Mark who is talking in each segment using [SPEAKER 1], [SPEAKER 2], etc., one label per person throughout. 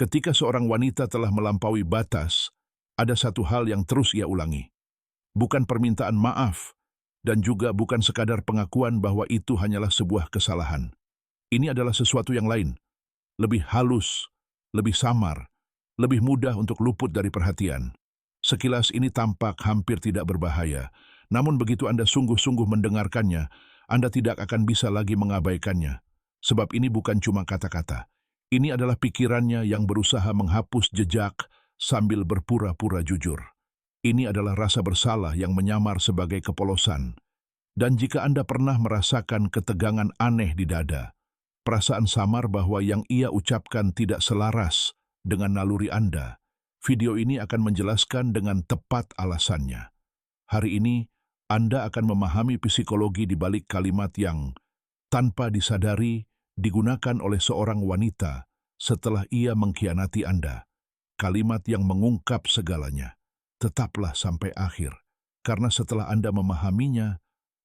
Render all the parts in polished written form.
[SPEAKER 1] Ketika seorang wanita telah melampaui batas, ada satu hal yang terus ia ulangi. Bukan permintaan maaf, dan juga bukan sekadar pengakuan bahwa itu hanyalah sebuah kesalahan. Ini adalah sesuatu yang lain, lebih halus, lebih samar, lebih mudah untuk luput dari perhatian. Sekilas ini tampak hampir tidak berbahaya, namun begitu Anda sungguh-sungguh mendengarkannya, Anda tidak akan bisa lagi mengabaikannya. Sebab ini bukan cuma kata-kata. Ini adalah pikirannya yang berusaha menghapus jejak sambil berpura-pura jujur. Ini adalah rasa bersalah yang menyamar sebagai kepolosan. Dan jika Anda pernah merasakan ketegangan aneh di dada, perasaan samar bahwa yang ia ucapkan tidak selaras dengan naluri Anda, video ini akan menjelaskan dengan tepat alasannya. Hari ini, Anda akan memahami psikologi di balik kalimat yang, tanpa disadari, digunakan oleh seorang wanita setelah ia mengkhianati Anda. Kalimat yang mengungkap segalanya. Tetaplah sampai akhir, karena setelah Anda memahaminya,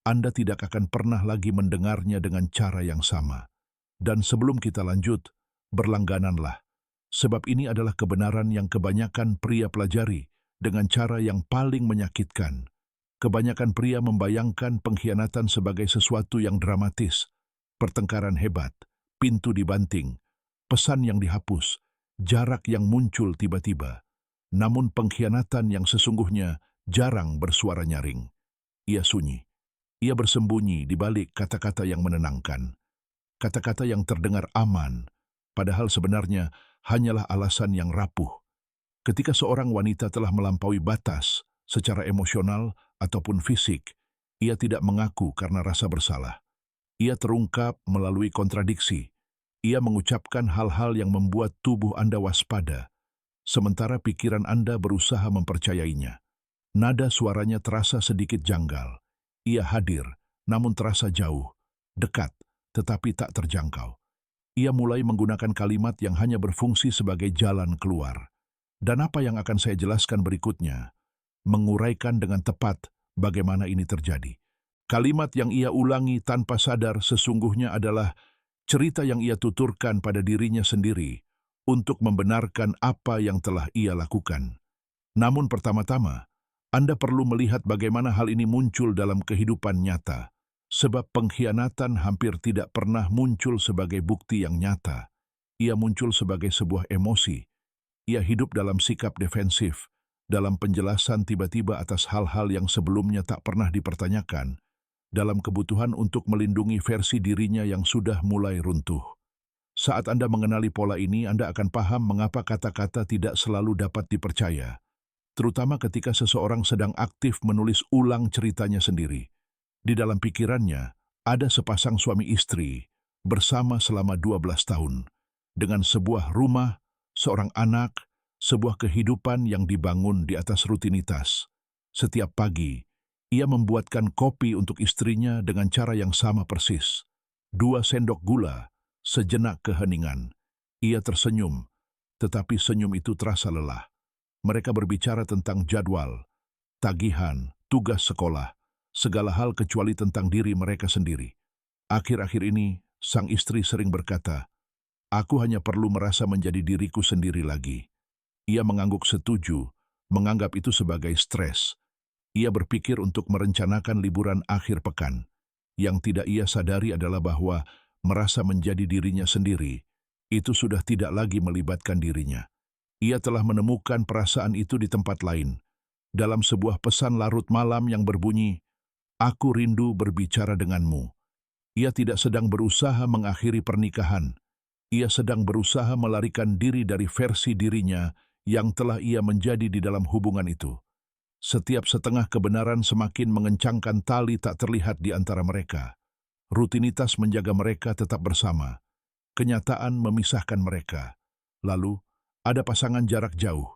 [SPEAKER 1] Anda tidak akan pernah lagi mendengarnya dengan cara yang sama. Dan sebelum kita lanjut, berlanggananlah. Sebab ini adalah kebenaran yang kebanyakan pria pelajari dengan cara yang paling menyakitkan. Kebanyakan pria membayangkan pengkhianatan sebagai sesuatu yang dramatis, pertengkaran hebat, pintu dibanting, pesan yang dihapus, jarak yang muncul tiba-tiba. Namun pengkhianatan yang sesungguhnya jarang bersuara nyaring. Ia sunyi. Ia bersembunyi di balik kata-kata yang menenangkan. Kata-kata yang terdengar aman, padahal sebenarnya hanyalah alasan yang rapuh. Ketika seorang wanita telah melampaui batas secara emosional ataupun fisik, ia tidak mengaku karena rasa bersalah. Ia terungkap melalui kontradiksi. Ia mengucapkan hal-hal yang membuat tubuh Anda waspada, sementara pikiran Anda berusaha mempercayainya. Nada suaranya terasa sedikit janggal. Ia hadir, namun terasa jauh, dekat, tetapi tak terjangkau. Ia mulai menggunakan kalimat yang hanya berfungsi sebagai jalan keluar. Dan apa yang akan saya jelaskan berikutnya, menguraikan dengan tepat bagaimana ini terjadi. Kalimat yang ia ulangi tanpa sadar sesungguhnya adalah cerita yang ia tuturkan pada dirinya sendiri untuk membenarkan apa yang telah ia lakukan. Namun pertama-tama, Anda perlu melihat bagaimana hal ini muncul dalam kehidupan nyata, sebab pengkhianatan hampir tidak pernah muncul sebagai bukti yang nyata. Ia muncul sebagai sebuah emosi. Ia hidup dalam sikap defensif, dalam penjelasan tiba-tiba atas hal-hal yang sebelumnya tak pernah dipertanyakan, dalam kebutuhan untuk melindungi versi dirinya yang sudah mulai runtuh. Saat Anda mengenali pola ini, Anda akan paham mengapa kata-kata tidak selalu dapat dipercaya, terutama ketika seseorang sedang aktif menulis ulang ceritanya sendiri. Di dalam pikirannya, ada sepasang suami istri bersama selama 12 tahun, dengan sebuah rumah, seorang anak, sebuah kehidupan yang dibangun di atas rutinitas. Setiap pagi, ia membuatkan kopi untuk istrinya dengan cara yang sama persis. 2 sendok gula, sejenak keheningan. Ia tersenyum, tetapi senyum itu terasa lelah. Mereka berbicara tentang jadwal, tagihan, tugas sekolah, segala hal kecuali tentang diri mereka sendiri. Akhir-akhir ini, sang istri sering berkata, "Aku hanya perlu merasa menjadi diriku sendiri lagi." Ia mengangguk setuju, menganggap itu sebagai stres. Ia berpikir untuk merencanakan liburan akhir pekan. Yang tidak ia sadari adalah bahwa merasa menjadi dirinya sendiri, itu sudah tidak lagi melibatkan dirinya. Ia telah menemukan perasaan itu di tempat lain, dalam sebuah pesan larut malam yang berbunyi, "Aku rindu berbicara denganmu." Ia tidak sedang berusaha mengakhiri pernikahan. Ia sedang berusaha melarikan diri dari versi dirinya yang telah ia menjadi di dalam hubungan itu. Setiap setengah kebenaran semakin mengencangkan tali tak terlihat di antara mereka. Rutinitas menjaga mereka tetap bersama. Kenyataan memisahkan mereka. Lalu, ada pasangan jarak jauh.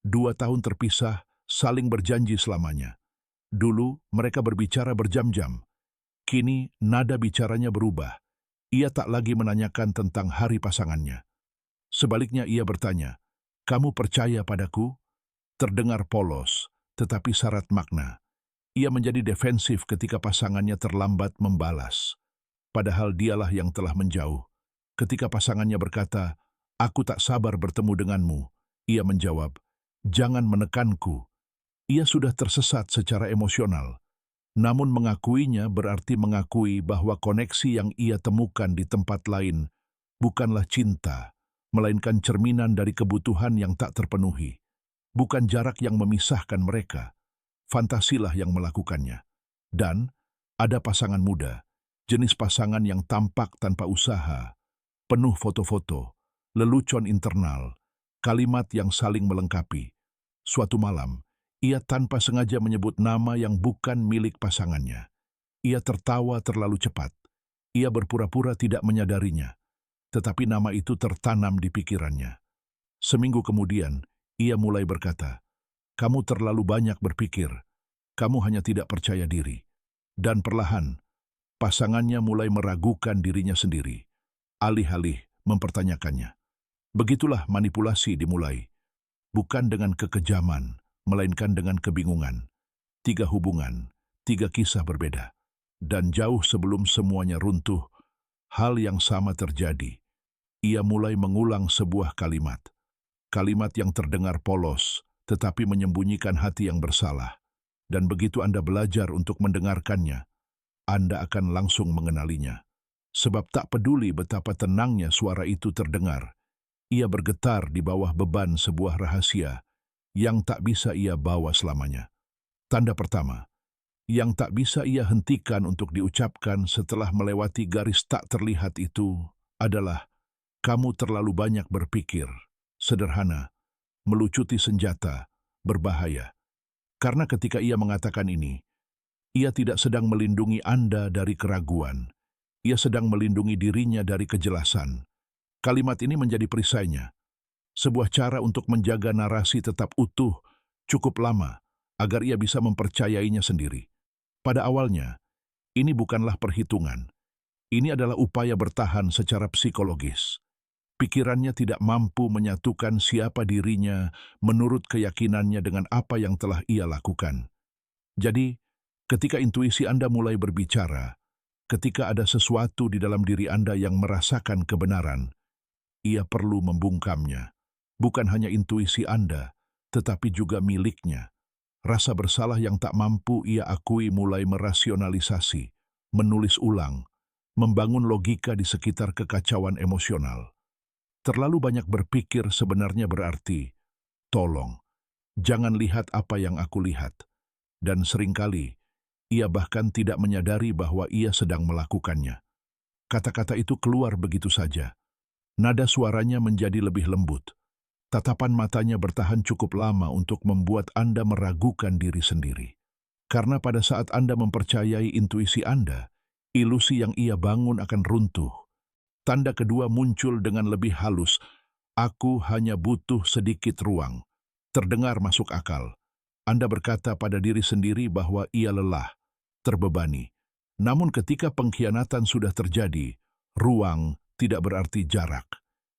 [SPEAKER 1] 2 tahun terpisah, saling berjanji selamanya. Dulu, mereka berbicara berjam-jam. Kini, nada bicaranya berubah. Ia tak lagi menanyakan tentang hari pasangannya. Sebaliknya ia bertanya, "Kamu percaya padaku?" Terdengar polos, tetapi syarat makna. Ia menjadi defensif ketika pasangannya terlambat membalas. Padahal dialah yang telah menjauh. Ketika pasangannya berkata, Aku tak sabar bertemu denganmu. Ia menjawab, jangan menekanku. Ia sudah tersesat secara emosional. Namun mengakuinya berarti mengakui bahwa koneksi yang ia temukan di tempat lain bukanlah cinta, melainkan cerminan dari kebutuhan yang tak terpenuhi. Bukan jarak yang memisahkan mereka, fantasilah yang melakukannya. Dan ada pasangan muda, jenis pasangan yang tampak tanpa usaha, penuh foto-foto, lelucon internal, kalimat yang saling melengkapi. Suatu malam, ia tanpa sengaja menyebut nama yang bukan milik pasangannya. Ia tertawa terlalu cepat. Ia berpura-pura tidak menyadarinya, tetapi nama itu tertanam di pikirannya. Seminggu kemudian, ia mulai berkata, "Kamu terlalu banyak berpikir, kamu hanya tidak percaya diri." Dan perlahan, pasangannya mulai meragukan dirinya sendiri, alih-alih mempertanyakannya. Begitulah manipulasi dimulai, bukan dengan kekejaman, melainkan dengan kebingungan. 3 hubungan, 3 kisah berbeda. Dan jauh sebelum semuanya runtuh, hal yang sama terjadi. Ia mulai mengulang sebuah kalimat. Kalimat yang terdengar polos, tetapi menyembunyikan hati yang bersalah. Dan begitu Anda belajar untuk mendengarkannya, Anda akan langsung mengenalinya. Sebab tak peduli betapa tenangnya suara itu terdengar, ia bergetar di bawah beban sebuah rahasia yang tak bisa ia bawa selamanya. Tanda pertama, yang tak bisa ia hentikan untuk diucapkan setelah melewati garis tak terlihat itu adalah, kamu terlalu banyak berpikir. Sederhana, melucuti senjata, berbahaya. Karena ketika ia mengatakan ini, ia tidak sedang melindungi Anda dari keraguan. Ia sedang melindungi dirinya dari kejelasan. Kalimat ini menjadi perisainya. Sebuah cara untuk menjaga narasi tetap utuh, cukup lama, agar ia bisa mempercayainya sendiri. Pada awalnya, ini bukanlah perhitungan. Ini adalah upaya bertahan secara psikologis. Pikirannya tidak mampu menyatukan siapa dirinya menurut keyakinannya dengan apa yang telah ia lakukan. Jadi, ketika intuisi Anda mulai berbicara, ketika ada sesuatu di dalam diri Anda yang merasakan kebenaran, ia perlu membungkamnya. Bukan hanya intuisi Anda, tetapi juga miliknya. Rasa bersalah yang tak mampu ia akui mulai merasionalisasi, menulis ulang, membangun logika di sekitar kekacauan emosional. Terlalu banyak berpikir sebenarnya berarti, tolong, jangan lihat apa yang aku lihat. Dan seringkali, ia bahkan tidak menyadari bahwa ia sedang melakukannya. Kata-kata itu keluar begitu saja. Nada suaranya menjadi lebih lembut. Tatapan matanya bertahan cukup lama untuk membuat Anda meragukan diri sendiri. Karena pada saat Anda mempercayai intuisi Anda, ilusi yang ia bangun akan runtuh. Tanda kedua muncul dengan lebih halus. Aku hanya butuh sedikit ruang. Terdengar masuk akal. Anda berkata pada diri sendiri bahwa ia lelah, terbebani. Namun ketika pengkhianatan sudah terjadi, ruang tidak berarti jarak.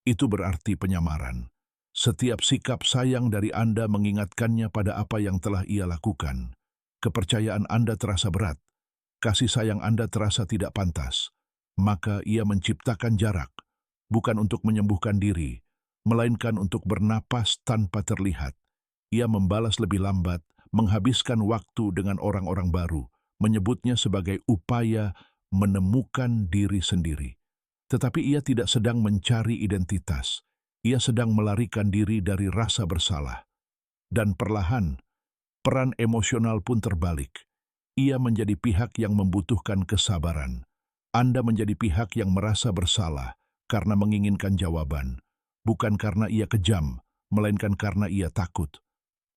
[SPEAKER 1] Itu berarti penyamaran. Setiap sikap sayang dari Anda mengingatkannya pada apa yang telah ia lakukan. Kepercayaan Anda terasa berat. Kasih sayang Anda terasa tidak pantas. Maka ia menciptakan jarak, bukan untuk menyembuhkan diri, melainkan untuk bernapas tanpa terlihat. Ia membalas lebih lambat, menghabiskan waktu dengan orang-orang baru, menyebutnya sebagai upaya menemukan diri sendiri. Tetapi ia tidak sedang mencari identitas, ia sedang melarikan diri dari rasa bersalah. Dan perlahan, peran emosional pun terbalik. Ia menjadi pihak yang membutuhkan kesabaran. Anda menjadi pihak yang merasa bersalah karena menginginkan jawaban, bukan karena ia kejam, melainkan karena ia takut.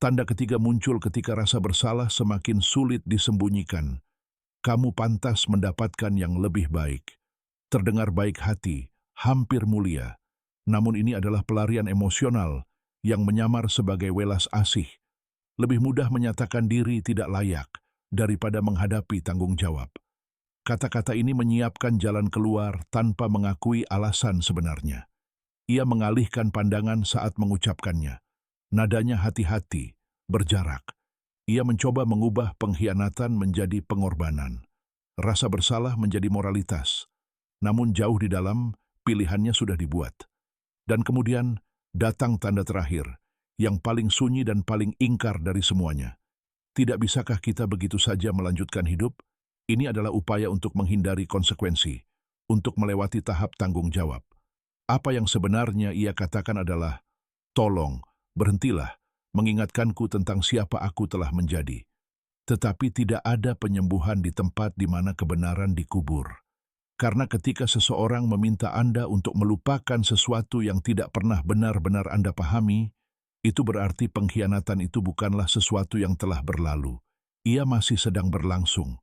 [SPEAKER 1] Tanda ketiga muncul ketika rasa bersalah semakin sulit disembunyikan. Kamu pantas mendapatkan yang lebih baik. Terdengar baik hati, hampir mulia. Namun ini adalah pelarian emosional yang menyamar sebagai welas asih. Lebih mudah menyatakan diri tidak layak daripada menghadapi tanggung jawab. Kata-kata ini menyiapkan jalan keluar tanpa mengakui alasan sebenarnya. Ia mengalihkan pandangan saat mengucapkannya. Nadanya hati-hati, berjarak. Ia mencoba mengubah pengkhianatan menjadi pengorbanan. Rasa bersalah menjadi moralitas. Namun jauh di dalam, pilihannya sudah dibuat. Dan kemudian datang tanda terakhir, yang paling sunyi dan paling ingkar dari semuanya. Tidak bisakah kita begitu saja melanjutkan hidup? Ini adalah upaya untuk menghindari konsekuensi, untuk melewati tahap tanggung jawab. Apa yang sebenarnya ia katakan adalah, tolong, berhentilah, mengingatkanku tentang siapa aku telah menjadi. Tetapi tidak ada penyembuhan di tempat di mana kebenaran dikubur. Karena ketika seseorang meminta Anda untuk melupakan sesuatu yang tidak pernah benar-benar Anda pahami, itu berarti pengkhianatan itu bukanlah sesuatu yang telah berlalu. Ia masih sedang berlangsung.